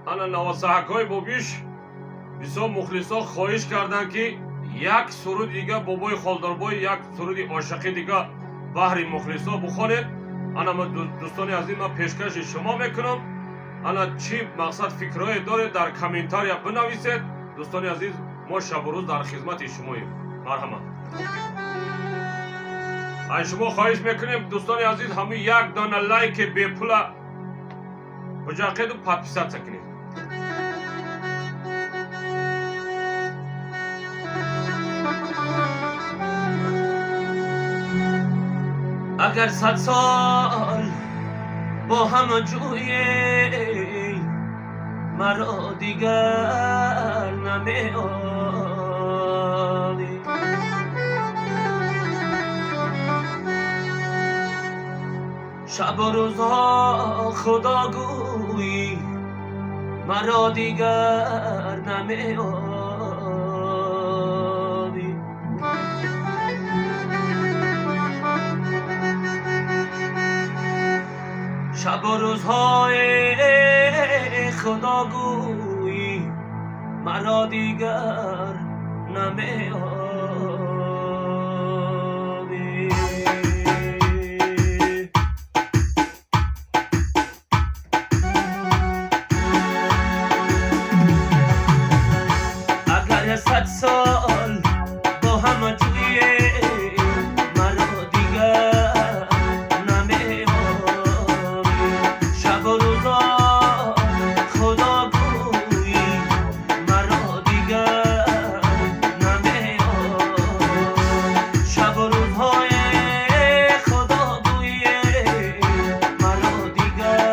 ана навасаҳакҳои бобиш бисёр мухлисо хоҳиш карданд ки як суруди дига бобои холдорбой, як суруди ошақи дига баҳри мухлисо бухонед. ана дӯстони азиз, ман пешкаши шумо мекунам. ана чӣ мақсад фикрҳое доред дар комментария бинависед. дӯстони азиз, мо шабу рӯз дар хизмати шумоем. марҳамат. аз шумо хоҳиш мекунем дӯстони азиз, ҳамин як дона лайки бепула буҷақеду подписатсия кунед. اگر 100 سال با هم جویی مرا دیگر نمی‌آبی. شب و روزها خدا گویی مرا دیگر نمی‌آبی. شب و روزهای خدا گویی مرا دیگر نمی‌آبی. اگر 100 سال با هم جویی مرا دیگر نمی‌آبی. شب و روزا خدا گویی مرا دیگر نمی‌آبی. شب و روزهای خدا گویی مرا دیگر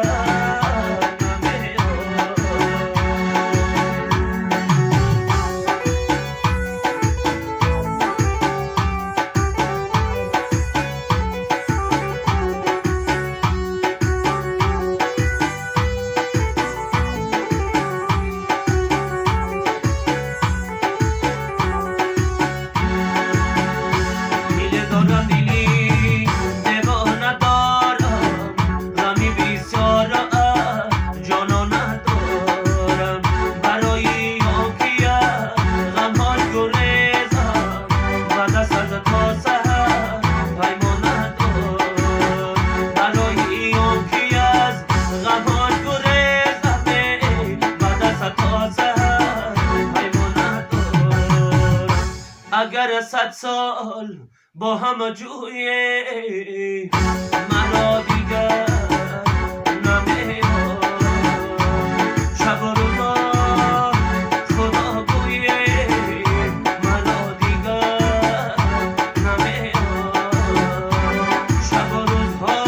اگر 100 سال با هم جویی مرا دیگر نمی‌آبی. شب و روزا خدا گویی مرا دیگر نمی‌آبی. شب و روزها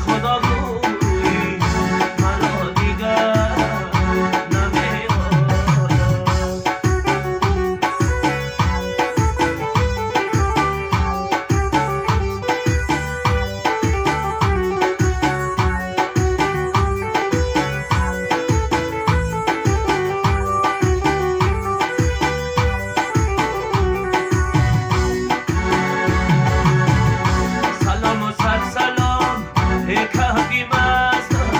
خدا گویی مرا دیگر سلام ای کهگی مستم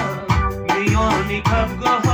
میانی کفگاه